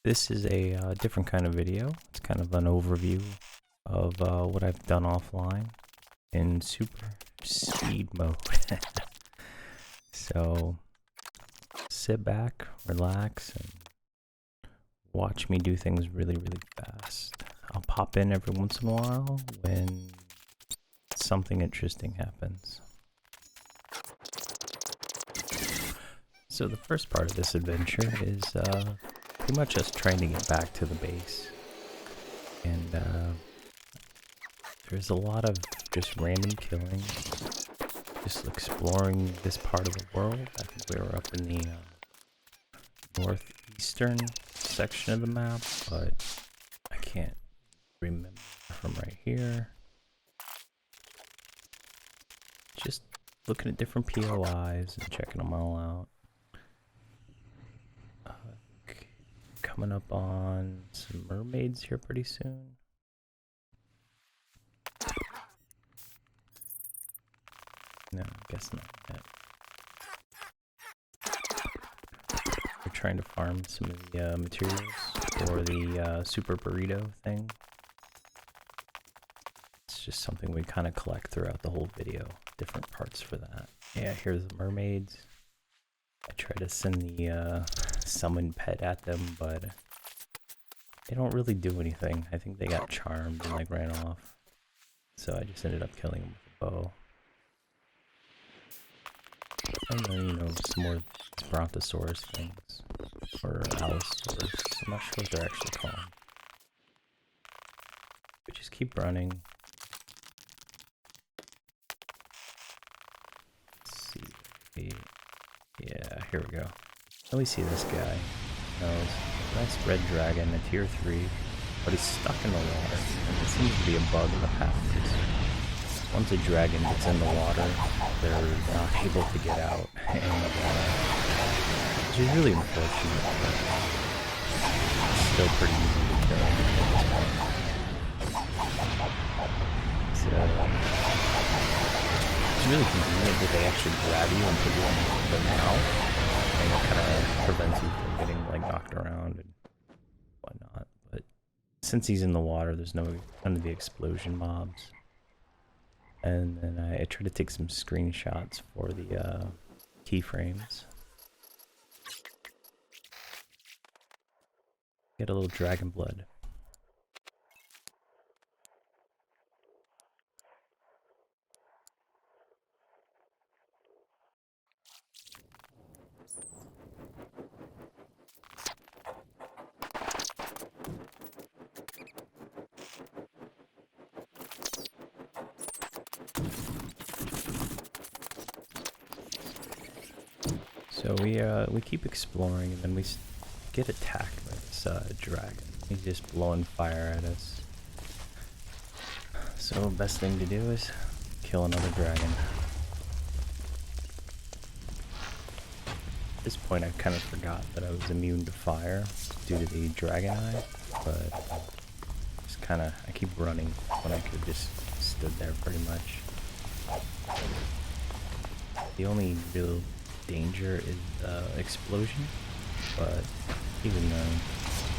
This is a different kind of video. It's kind of an overview of what I've done offline in super speed mode. So sit back, relax, and watch me do things really, really fast. I'll pop in every once in a while when something interesting happens. So the first part of this adventure is pretty much us trying to get back to the base. And there's a lot of just random killing, just exploring this part of the world. I think we were up in the northeastern section of the map, but I can't remember from right here. Just looking at different POIs and checking them all out. Coming up on some mermaids here pretty soon. No, I guess not yet. We're trying to farm some of the materials for the super burrito thing. It's just something we kind of collect throughout the whole video. Different parts for that. Yeah, here's the mermaids. I try to send the summon pet at them, but they don't really do anything. I think they got charmed and like ran off. So I just ended up killing them with a bow. And then, you know, some more Brontosaurus things. Or Allosaurus. I'm not sure what they're actually called. We just keep running. Let's see. Yeah, here we go. Let me see this guy. Nice red dragon, a tier 3, but he's stuck in the water. And it seems to be a bug in the path. Once a dragon gets in the water, they're not able to get out. Which is really unfortunate, but it's still pretty easy to kill at this point. So, it's really convenient that they actually grab you and put you on the mouth, and it kind of prevents you from getting like knocked around and whatnot. But since he's in the water, there's none of the explosion mobs. And then I try to take some screenshots for the keyframes. Get a little dragon blood. So we keep exploring, and then we get attacked by this dragon. He's just blowing fire at us. So best thing to do is kill another dragon. At this point I kind of forgot that I was immune to fire due to the dragon eye, but just kind of, I keep running when I could just stood there pretty much. The only real danger is explosion, but even though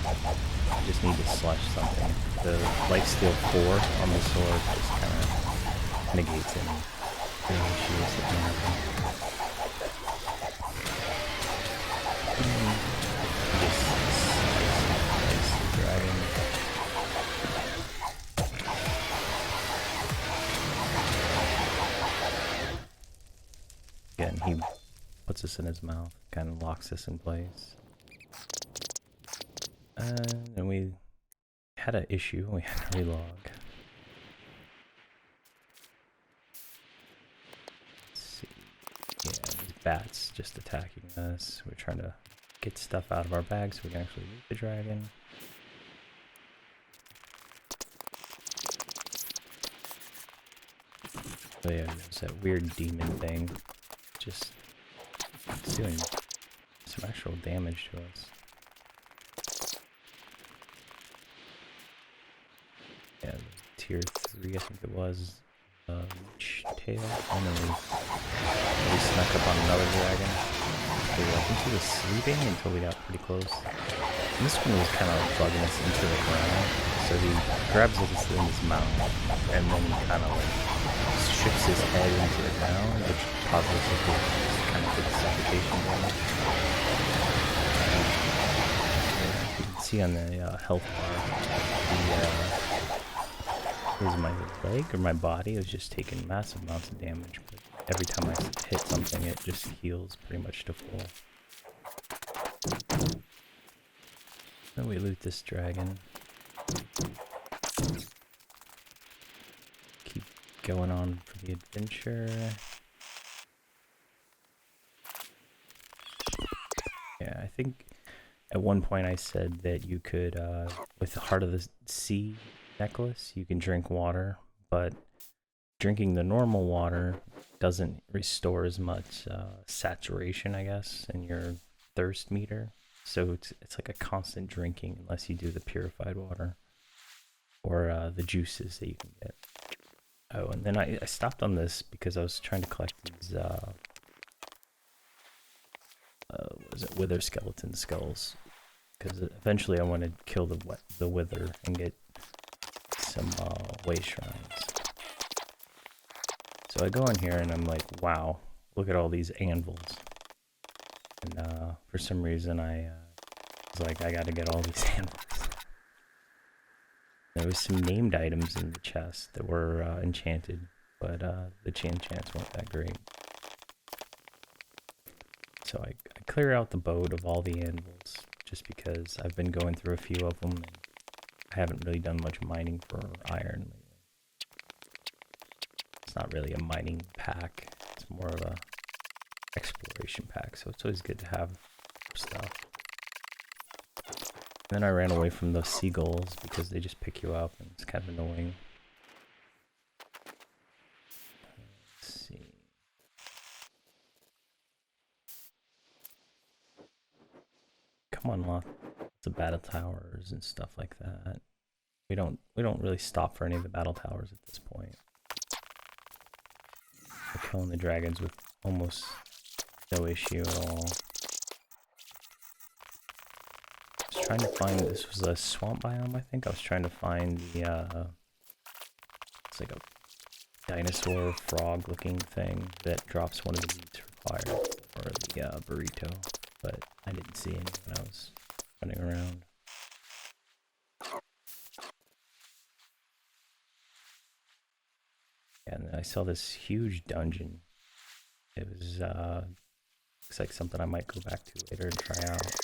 I just need to slash something. The lifesteal 4 on the sword just kind of negates any issues that can happen. Just slice the dragon. Again, he puts us in his mouth, kind of locks us in place. And we had an issue, we had to relog. Let's see. Yeah, these bats just attacking us. We're trying to get stuff out of our bags so we can actually loot the dragon. Oh yeah, there's that weird demon thing. Just it's doing some actual damage to us. Yeah, tier 3 I think it was. Leech tail. And then we snuck up on another dragon. We I think he was sleeping until we got pretty close. And this one was kind of like plugging us into the ground. So he grabs this in his mouth, and then he kind of like shifts his head into the ground, which causes his kind of good suffocation damage. You can see on the health bar, was my leg or my body was just taking massive amounts of damage, but every time I hit something it just heals pretty much to full. Then we loot this dragon. Keep going on for the adventure. Yeah, I think at one point I said that you could, with the Heart of the Sea necklace, you can drink water, but drinking the normal water doesn't restore as much saturation, I guess, in your thirst meter. So it's like a constant drinking unless you do the purified water or the juices that you can get. Oh, and then I stopped on this because I was trying to collect these what is it, wither skeleton skulls, because eventually I want to kill the wither and get some way shrines. So I go in here and I'm like, wow, look at all these anvils. And for some reason I was like, I gotta get all these anvils. There was some named items in the chest that were enchanted, but the enchants weren't that great. So I clear out the boat of all the anvils, just because I've been going through a few of them and I haven't really done much mining for iron lately. It's not really a mining pack, it's more of a exploration pack, so it's always good to have stuff. And then I ran away from those seagulls because they just pick you up and it's kind of annoying. Let's see. Come on, lots of battle towers and stuff like that. We don't really stop for any of the battle towers at this point. We're killing the dragons with almost no issue at all. I was trying to find, this was a swamp biome, I think. I was trying to find the it's like a dinosaur frog looking thing that drops one of the meats required, or the burrito, but I didn't see any when I was running around. And then I saw this huge dungeon. It was looks like something I might go back to later and try out.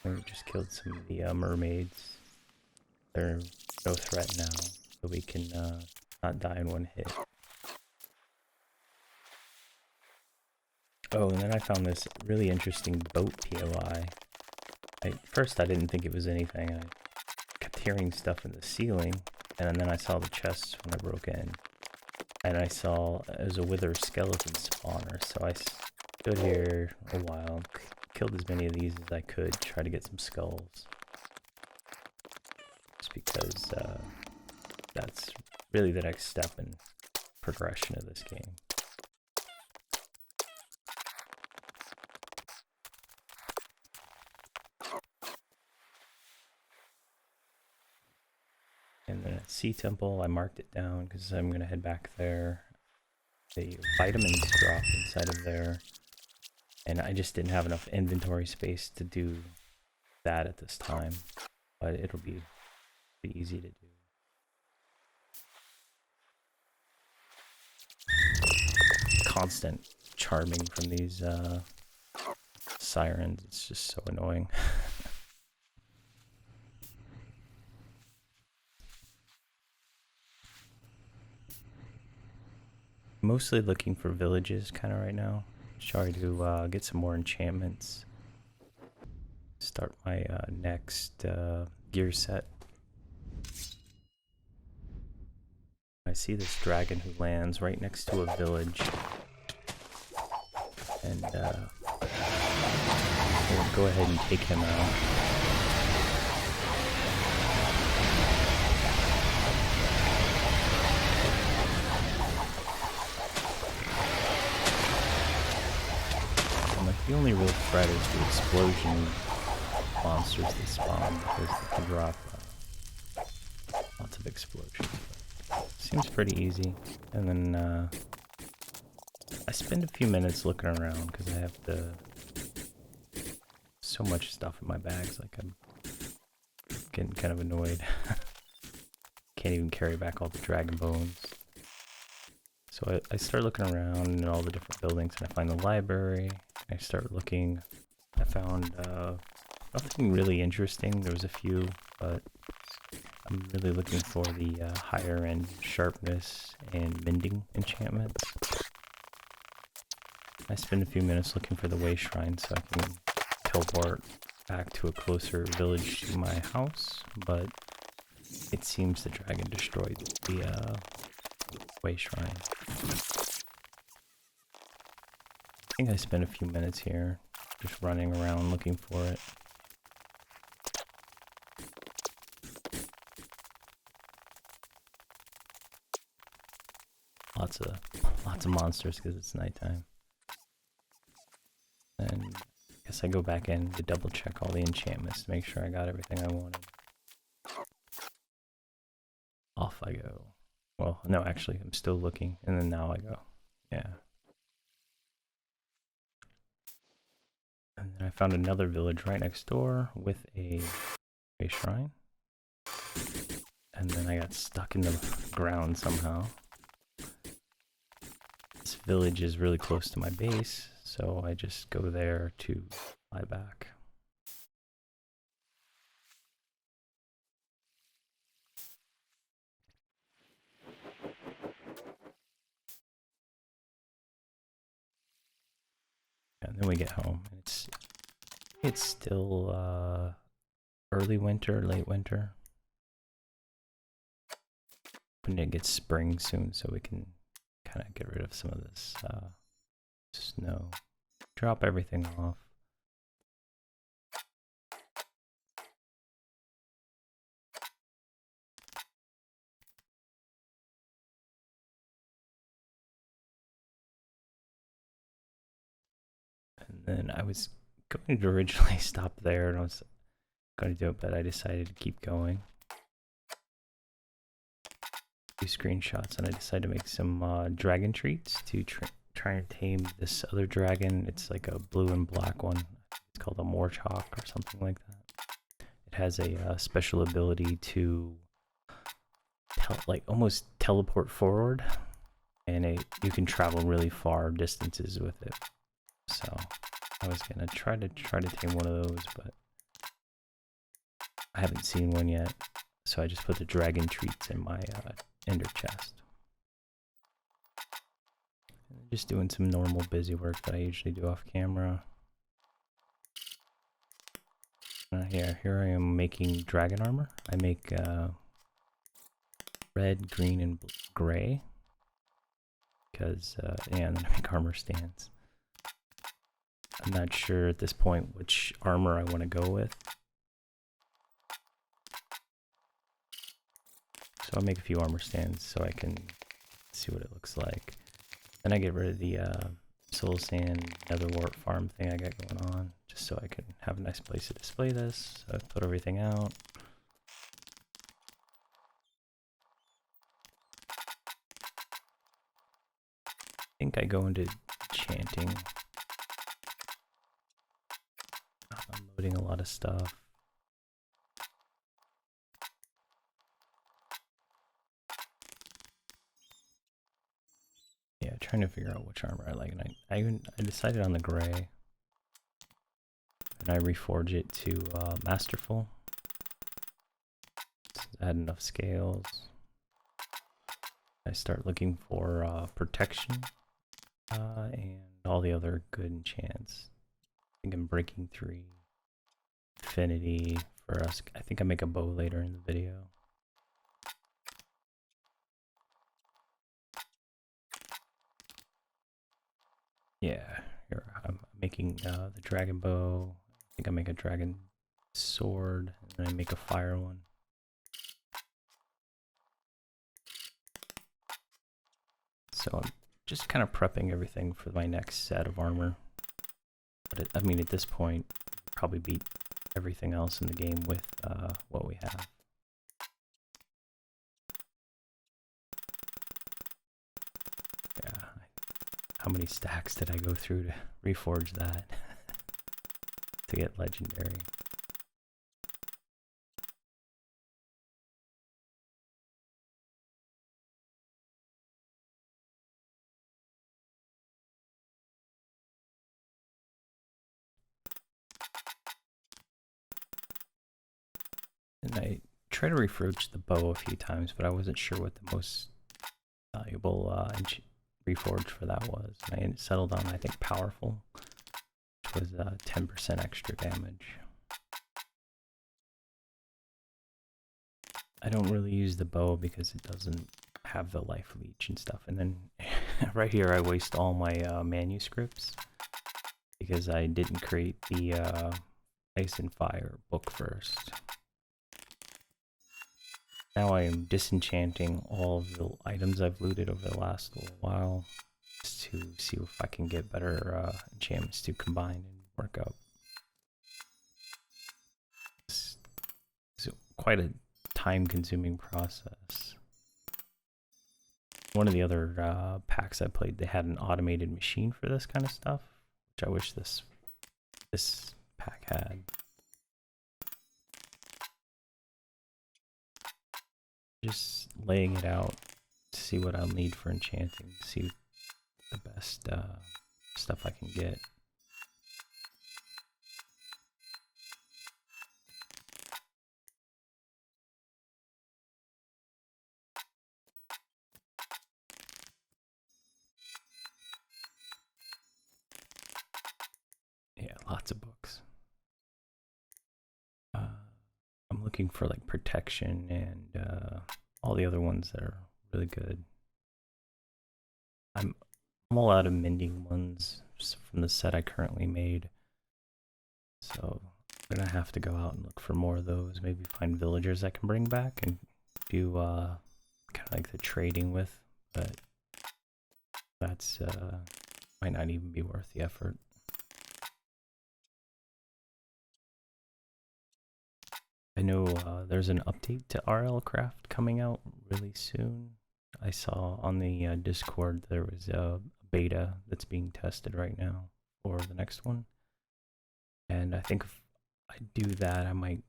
And we just killed some of the mermaids. They're no threat now, so we can not die in one hit. Oh, and then I found this really interesting boat POI. At first I didn't think it was anything. I kept hearing stuff in the ceiling, and then I saw the chests when I broke in. And I saw it was a wither skeleton spawner, so I stood here a while, killed as many of these as I could, try to get some skulls. Just because that's really the next step in progression of this game. And then at Sea Temple, I marked it down because I'm going to head back there. The vitamins drop inside of there. And I just didn't have enough inventory space to do that at this time. But it'll be pretty easy to do. Constant charming from these sirens. It's just so annoying. Mostly looking for villages kind of right now. Try to get some more enchantments. Start my next gear set. I see this dragon who lands right next to a village. And we'll go ahead and take him out. The only real threat is the explosion monsters that spawn, because they can drop lots of explosions. Seems pretty easy. And then I spend a few minutes looking around because I have so much stuff in my bags, like I'm getting kind of annoyed. Can't even carry back all the dragon bones. So I start looking around in all the different buildings, and I find the library. I start looking. I found nothing really interesting. There was a few, but I'm really looking for the higher end sharpness and mending enchantments. I spend a few minutes looking for the way shrine so I can teleport back to a closer village to my house, but it seems the dragon destroyed the way shrine. I think I spent a few minutes here just running around looking for it. Lots of monsters because it's nighttime. And I guess I go back in to double check all the enchantments to make sure I got everything I wanted. Off I go. Well, no, actually, I'm still looking, and then now I go. Yeah. And then I found another village right next door with a shrine. And then I got stuck in the ground somehow. This village is really close to my base, so I just go there to fly back. And then we get home. It's still early winter, late winter. Hoping it gets spring soon so we can kind of get rid of some of this snow. Drop everything off. And then I was going to originally stop there, and I was going to do it, but I decided to keep going. Do screenshots, and I decided to make some dragon treats to try and tame this other dragon. It's like a blue and black one. It's called a Mojang or something like that. It has a special ability to like almost teleport forward, and you can travel really far distances with it. So I was gonna try to tame one of those, but I haven't seen one yet. So I just put the dragon treats in my ender chest. Just doing some normal busy work that I usually do off camera. Here I am making dragon armor. I make red, green, and gray. Because, yeah, and then I make armor stands. I'm not sure at this point which armor I want to go with. So I'll make a few armor stands so I can see what it looks like. Then I get rid of the soul sand nether wart farm thing I got going on, just so I can have a nice place to display this. So I put everything out. I think I go into chanting. I'm loading a lot of stuff. Yeah, trying to figure out which armor I like, and I decided on the gray, and I reforge it to masterful. Add enough scales. I start looking for protection and all the other good enchants. I think I'm breaking 3. Affinity for us. I think I make a bow later in the video. Yeah, here I'm making the dragon bow. I think I make a dragon sword, and then I make a fire one. So I'm just kind of prepping everything for my next set of armor. But But I mean, at this point, probably beat everything else in the game with what we have. Yeah. How many stacks did I go through to reforge that to get legendary? And I tried to reforge the bow a few times, but I wasn't sure what the most valuable reforge for that was. And I settled on, I think, powerful, which was 10% extra damage. I don't really use the bow because it doesn't have the life leech and stuff. And then right here, I waste all my manuscripts because I didn't create the Ice and Fire book first. Now I am disenchanting all of the items I've looted over the last little while, just to see if I can get better enchantments to combine and work out. It's quite a time-consuming process. One of the other packs I played, they had an automated machine for this kind of stuff, which I wish this pack had. Just laying it out to see what I'll need for enchanting, see the best stuff I can get. Yeah, lots of books. I'm looking for like protection and all the other ones that are really good. I'm all out of mending ones from the set I currently made, so I'm gonna have to go out and look for more of those. Maybe find villagers I can bring back and do kind of like the trading with, but that's might not even be worth the effort. I know there's an update to RLCraft coming out really soon. I saw on the Discord there was a beta that's being tested right now for the next one. And I think if I do that, I might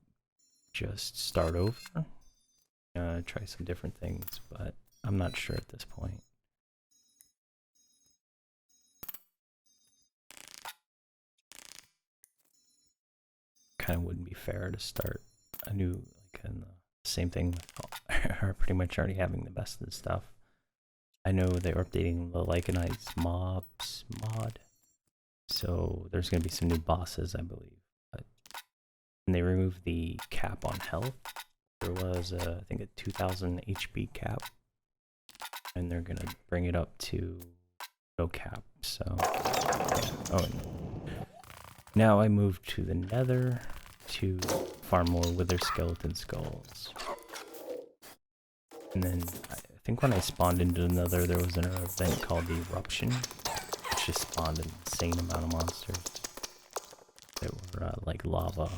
just start over, try some different things, but I'm not sure at this point. Kind of wouldn't be fair to start a new, like, and the same thing with pretty much already having the best of the stuff. I know they're updating the Lycanized mobs mod, so there's going to be some new bosses, I believe. But, and they removed the cap on health. There was, I think, a 2000 HP cap, and they're going to bring it up to no cap. So, yeah. Oh, and now I moved to the Nether to farm more wither skeleton skulls. And then I think when I spawned into the Nether, there was an event called the Eruption, which just spawned an insane amount of monsters that were like lava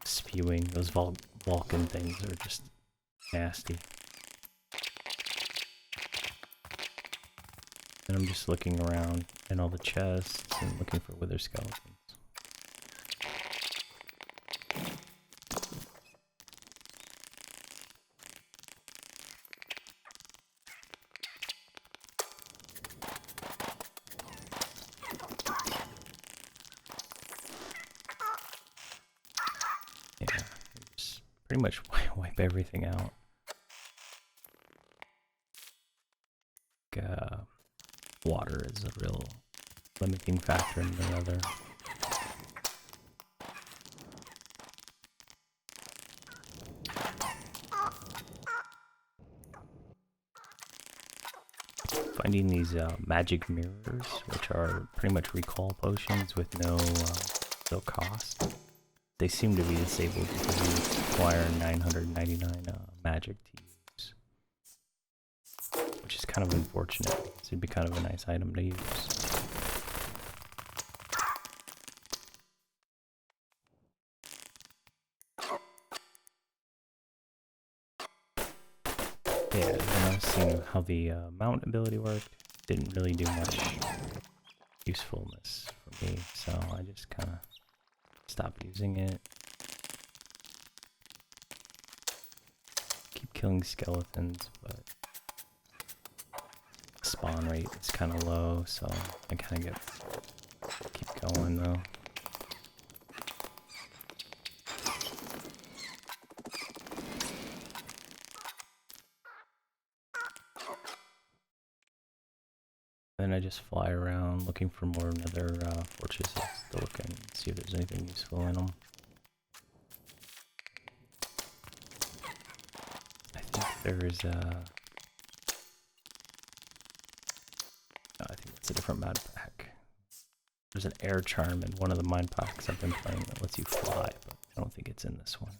spewing. Those Vulcan things are just nasty. And I'm just looking around in all the chests and looking for wither skeletons. Pretty much wipe everything out. Water is a real limiting factor in the Nether. Finding these magic mirrors, which are pretty much recall potions with no cost. They seem to be disabled because you require 999 magic to use, which is kind of unfortunate because it'd be kind of a nice item to use. Yeah, and I was seeing how the mount ability worked. Didn't really do much usefulness for me, so I just kind of stopped using it. Keep killing skeletons, but spawn rate is kind of low, so I kind of keep going though. Then I just fly around looking for more nether fortresses to look and see if there's anything useful in them. I think there is a... I think it's a different mod pack. There's an air charm in one of the mine packs I've been playing that lets you fly, but I don't think it's in this one.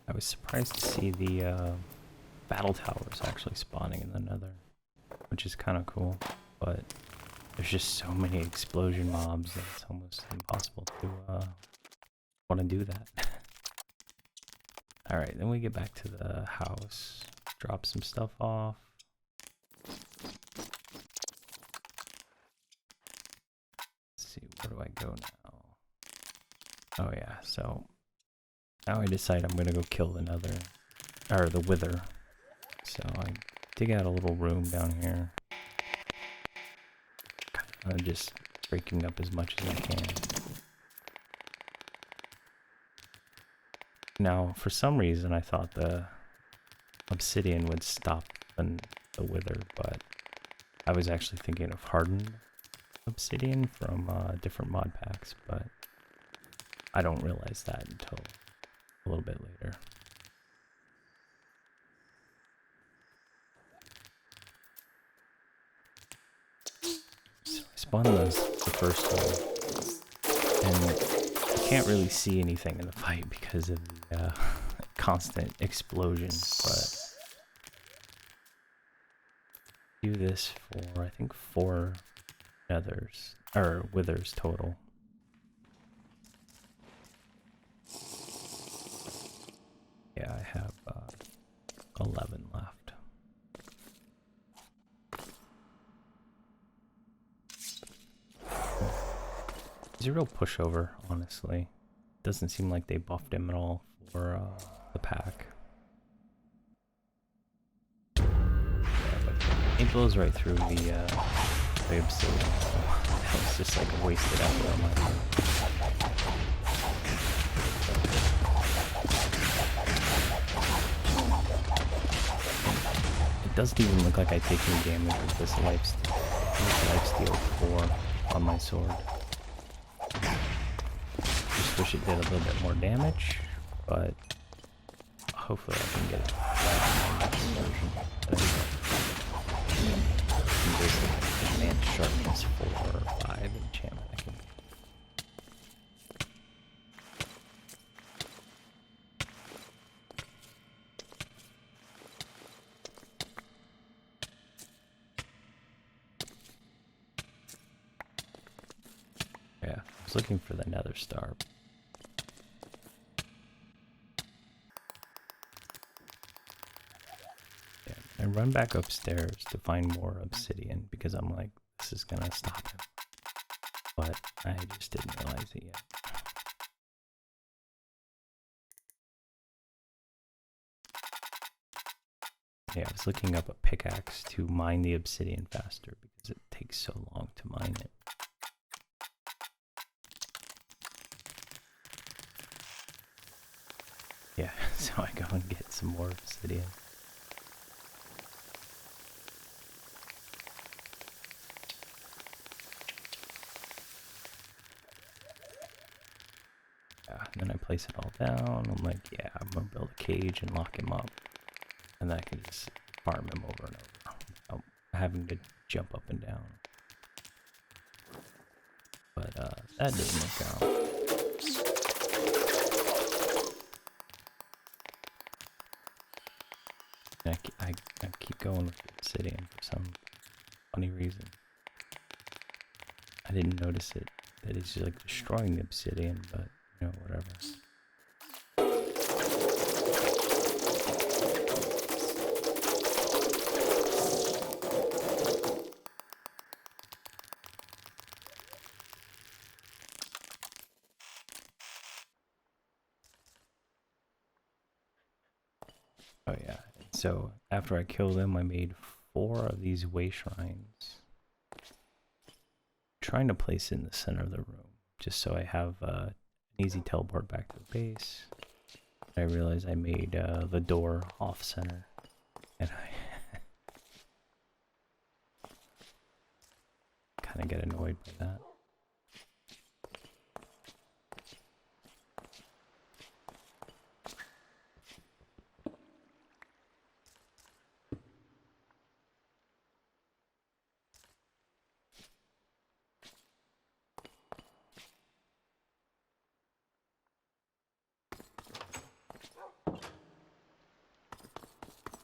I was surprised to see the battle towers actually spawning in the nether, which is kind of cool, but there's just so many explosion mobs that it's almost impossible to want to do that. Alright, then we get back to the house, drop some stuff off. Let's see, where do I go now? Oh yeah, so now I decide I'm gonna go kill the nether, or the wither. So I dig out a little room down here. I'm just breaking up as much as I can. Now, for some reason, I thought the obsidian would stop the wither, but I was actually thinking of hardened obsidian from different mod packs, but I don't realize that until a little bit later. So I spawned the first one, and you can't really see anything in the fight because of the constant explosions, but do this for I think 4 nethers or withers total. Yeah, I have 11 left. He's a real pushover, honestly. Doesn't seem like they buffed him at all for the pack. Yeah, but he blows right through the obsidian. So that was just like a wasted effort on my part. It doesn't even look like I take any damage with this lifesteal 4 on my sword. Just wish it did a little bit more damage, but hopefully I can get it back in the version. Basically, advanced sharpness 4 or 5 enchantment, I think. Yeah, I was looking for the nether star. Yeah, I run back upstairs to find more obsidian because I'm like, this is gonna stop him. But I just didn't realize it yet. Yeah, I was looking up a pickaxe to mine the obsidian faster because it takes so long to mine it. Yeah, so I go and get some more obsidian. And then I place it all down. I'm like, yeah, I'm gonna build a cage and lock him up. And then I can just farm him over and over without having to jump up and down. But that didn't work out. And I keep going with the obsidian for some funny reason. I didn't notice it, that it's just like destroying the obsidian, but you know, whatever. Oh yeah, so after I killed them, I made 4 of these way shrines. Trying to place it in the center of the room, just so I have an easy teleport back to the base. I realized I made the door off center, and I kind of get annoyed by that.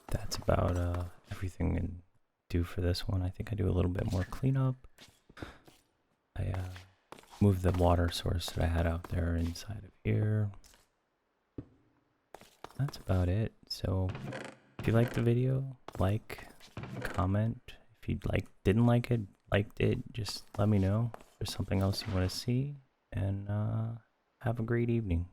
That's about everything I do for this one. I think I do a little bit more cleanup. I moved the water source that I had out there inside of here. That's about it. So if you liked the video, like, comment. If you didn't like it, liked it, just let me know if there's something else you want to see. And have a great evening.